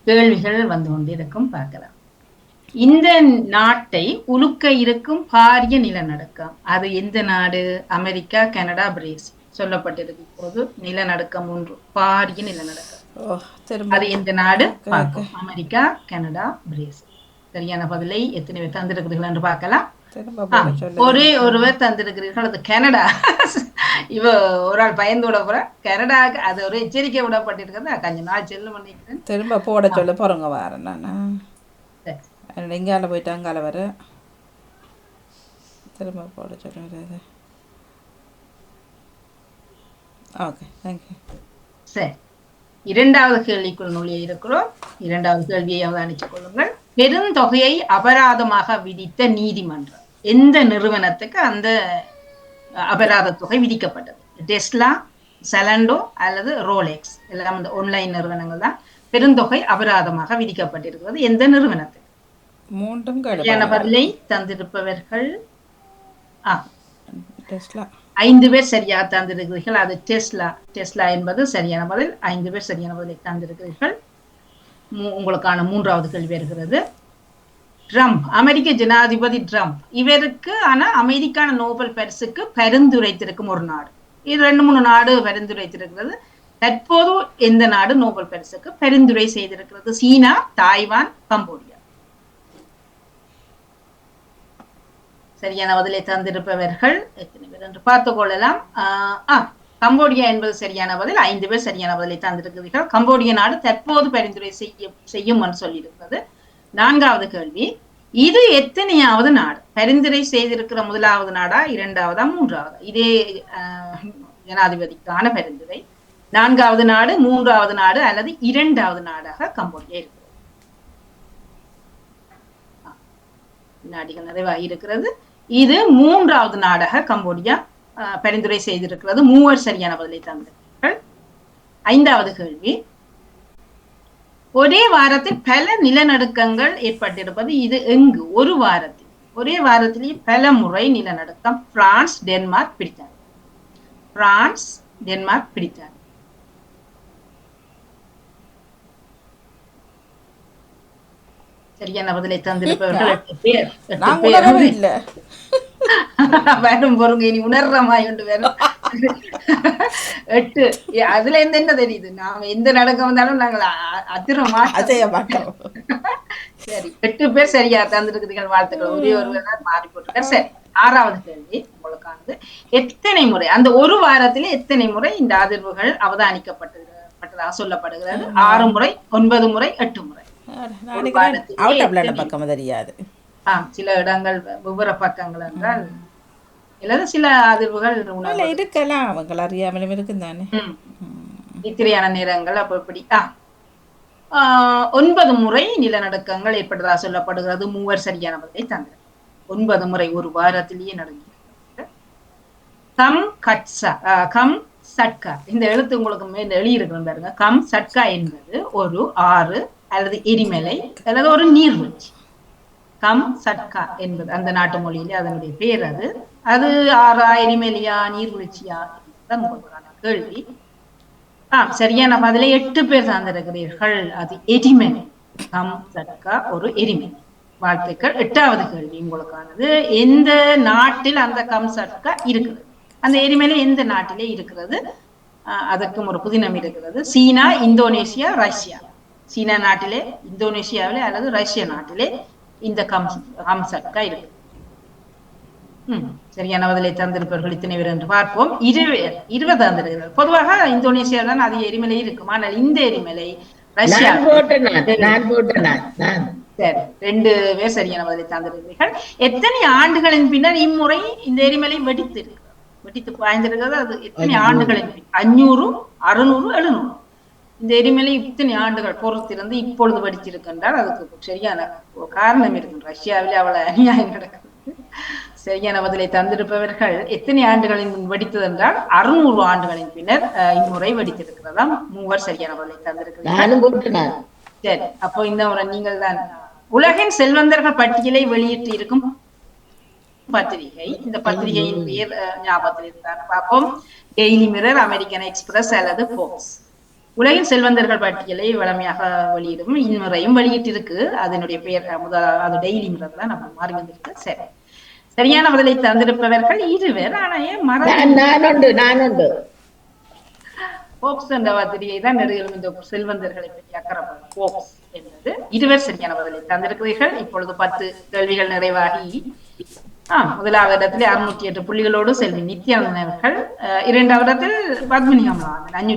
கேள்விகள் வந்து கொண்டிருக்கும், பார்க்கலாம். இந்த நாட்டை உலுக்க இருக்கும் பாரிய நிலநடுக்கம், அது எந்த நாடு? அமெரிக்கா, கனடா, பிரேசில் சொல்லப்பட்டிருக்கு. இப்போது நிலநடுக்கம் ஒன்று, பாரிய நிலநடுக்கம். ஓ திரும்ப அது எந்த நாடு? ஓகே ஓகே பார்ப்போம். America, Canada, Brazil. சரியான பதிலை எத்தனை பேர் தந்திருக்கிறீர்கள் என்று பார்க்கலாம். திரும்ப போட சொல்லுங்க ஒரே எனக்கு. ஒருவர் தந்திருக்கிறீர்கள், அது கனடா. இவ ஒரு ஆள் பயந்து விட போற கனடாக்கு அது ஒரு எச்சரிக்கை விடப்பட்டிருக்கிறது. கொஞ்ச நாள் செல்லும் நினைக்கிறேன். திரும்ப போட சொல்ல போகிறோங்க வரேன் நான். சரி. இங்கால போயிட்டு அங்கால வர திரும்ப போட சொல்லுறது. Okay thank you. சரி, இரண்டாவது கேள்விக்குள் நுழைய இருக்கிறோம். இரண்டாவது கேள்வியை அவதானித்துக் கொள்ளுங்கள். பெருந்தொகையை அபராதமாக விதித்த நீதிமன்றம் எந்த நிறுவனத்துக்கு அந்த அபராத தொகை விதிக்கப்பட்டது? டெஸ்லா, செலண்டோ அல்லது ரோலெக்ஸ்? எல்லாம் இந்த ஆன்லைன் நிறுவனங்கள் தான். பெருந்தொகை அபராதமாக விதிக்கப்பட்டிருக்கிறது எந்த நிறுவனத்துக்கு? மூன்றும் சரியான பதிலை தந்திருப்பவர்கள் டெஸ்லா. 5 பேர் சரியாக தந்திருக்கிறீர்கள். அது டெஸ்லா. டெஸ்லா என்பது சரியான பதில். 5 பேர் சரியான பதிலை தந்திருக்கிறீர்கள். உங்களுக்கான மூன்றாவது கேள்வி வருகிறது. ட்ரம்ப், அமெரிக்க ஜனாதிபதி ட்ரம்ப், இவருக்கு ஆனா அமைதிக்கான நோபல் பரிசுக்கு பரிந்துரைத்திருக்கும் ஒரு நாடு. இது 2-3 நாடு பரிந்துரைத்திருக்கிறது. தற்போது எந்த நாடு நோபல் பரிசுக்கு பரிந்துரை செய்திருக்கிறது? சீனா, தாய்வான், கம்போடியா? சரியான பதிலை தந்திருப்பவர்கள் எத்தனை பேர் என்று பார்த்துக் கொள்ளலாம். கம்போடியா என்பது சரியான பதில். 5 பேர் சரியான பதிலை தந்திருக்கிறீர்கள். கம்போடிய நாடு தற்போது பரிந்துரை செய்யும் என்று சொல்லியிருக்கிறது. நான்காவது கேள்வி, இது எத்தனையாவது நாடு? பரிந்துரை செய்திருக்கிற முதலாவது நாடா, இரண்டாவதா, மூன்றாவதா? இதே ஜனாதிபதிக்கான பரிந்துரை. நான்காவது நாடு, மூன்றாவது நாடு அல்லது இரண்டாவது நாடாக கம்போடியா இருக்கிறது. நாடுகள் நிறைவாக இருக்கிறது. இது மூன்றாவது நாடாக கம்போடியா பரிந்துரை செய்திருக்கிறது. 3 சரியான பதிலை தந்திருக்கிறார்கள். ஐந்தாவது கேள்வி, ஒரே வாரத்தில் பல நிலநடுக்கங்கள் ஏற்பட்டிருப்பது இது எங்கு? ஒரு வாரத்தில், ஒரே வாரத்திலேயே பல முறை நிலநடுக்கம். பிரான்ஸ், டென்மார்க், பிரித்தானியா? பிரான்ஸ், டென்மார்க், பிரித்தானியா? சரியான பதிலை தந்திருப்பவர்கள் 8 பேர். 8 பேர் வேணும் பொருங்க, இனி உணர்றமாய் உண்டு வேணும். 8. அதுல இருந்து என்ன தெரியுது? நாம எந்த நடக்கம் வந்தாலும் நாங்கள் அதிரமா செய்ய மாட்டோம். சரி, 8 பேர் சரியா தந்திருக்கிறீர்கள். வாழ்த்துக்கள். ஒரே ஒருவர் மாறி போட்டிருக்கார். சரி, ஆறாவது கேள்வி உங்களுக்கானது. எத்தனை முறை, அந்த ஒரு வாரத்திலே எத்தனை முறை இந்த அதிர்வுகள் அவதானிக்கப்பட்டதாக சொல்லப்படுகிறது? 6 முறை, 9 முறை, 8 முறை? பக்கம் தெரியாது. சில இடங்கள் விவர பக்கங்கள் என்றால் இல்லது சில அதிர்வுகள் இருக்கலாம், அவங்கள் அறியாமலும் இருக்கும் தானே. இத்திரையான நேரங்கள் அப்ப இப்படி 9 முறை நிலநடுக்கங்கள் ஏற்பட்டதாக சொல்லப்படுகிறது. 3 சரியான பதிலை தந்தார். 9 முறை ஒரு வாரத்திலேயே நடந்தது. கம் சட்கா, இந்த எழுத்து உங்களுக்கு மேல எழுதியிருக்கிறோம் பாருங்க. கம் சட்கா என்பது ஒரு ஆறு அல்லது எரிமலை அல்லது ஒரு நீர்வீழ்ச்சி. கம் சட்கா என்பது அந்த நாட்டு மொழியிலே அதனுடைய பேர். அது ஆறா, எரிமலையா, நீர்வீழ்ச்சியா? உங்களுக்கான கேள்வி. சரியான பதிலை 8 பேர் தந்திருக்கிறீர்கள். அது எரிமலை. கம் சட்கா ஒரு எரிமலை. வாழ்த்துக்கள். 8வது கேள்வி உங்களுக்கானது. எந்த நாட்டில் அந்த கம் சட்கா இருக்குது? அந்த எரிமலை எந்த நாட்டிலே இருக்கிறது? அதற்கும் ஒரு புதினம் இருக்கிறது. சீனா, இந்தோனேசியா, ரஷ்யா? சீனா நாட்டிலே, இந்தோனேசியாவிலே அல்லது ரஷ்ய நாட்டிலே இந்த கம் சட்கா இருக்கு. சரியான பதிலை தந்திருப்பவர்கள் இத்தனை பேர் என்று பார்ப்போம். 20 தந்திருக்கிறார்கள். பொதுவாக இந்தோனேசியாவில் தான் அதிக எரிமலை இருக்கும். ஆனால் இந்த எரிமலை ரஷ்யா. சரி, 2 பேர் சரியான பதிலை தந்திருக்கிறீர்கள். எத்தனை ஆண்டுகளின் பின்னர் இம்முறை இந்த எரிமலை வெடித்து பாய்ந்திருக்கிறது? அது எத்தனை ஆண்டுகளின் பின்? 500, 600, 700? இந்த எரிமலை இத்தனை ஆண்டுகள் பொறுத்திருந்து இப்பொழுது வெடிச்சிருக்கின்றால் அதுக்கு சரியான காரணம் இருக்கு. ரஷ்யாவிலே அவ்வளவு அநியாயம் நடக்குது. சரியான பதிலை தந்திருப்பவர்கள் எத்தனை ஆண்டுகளின் முன் வெடித்தது என்றால் 600 ஆண்டுகளின் பின்னர் இம்முறை வெடித்திருக்கிறதாம். 3 சரியான பதிலை தந்திருக்கிறார்கள். சரி, அப்போ இந்த முறை நீங்கள் தான் உலகின் செல்வந்தர்கள் பட்டியலை வெளியிட்டு இருக்கும் பத்திரிகை. இந்த பத்திரிகையின் பேர் ஞாபகத்தில் இருந்தார் பார்ப்போம். டெய்லி மிரர், அமெரிக்கன் எக்ஸ்பிரஸ் அல்லது போக்ஸ்? உலகின் செல்வந்தர்கள் பட்டியலை வளமையாக வெளியிடும் இன்முறையும் வெளியிட்டிருக்கு. அதனுடைய பெயர் அது டெய்லி முறை தான் நம்ம மாறி வந்திருக்கு. சரி, சரியான பதிலை தந்திருப்பவர்கள் இருவர். ஆனா ஏன் நான் உண்டு போப்ஸ் என்ற வார்த்தையை தான் நெடுகளும் இந்த செல்வந்தர்களை பற்றி அக்கறைப்படும். போப்ஸ் என்பது இருவர் சரியான பதிலை தந்திருக்கிறீர்கள். இப்பொழுது 10 கேள்விகள் நிறைவாகி முதலாவது இடத்தில் 608 புள்ளிகளோடு செல்வி நித்யானந்தன் அவர்கள், இரண்டாவது இடத்தில் பத்மினி அம்மா 500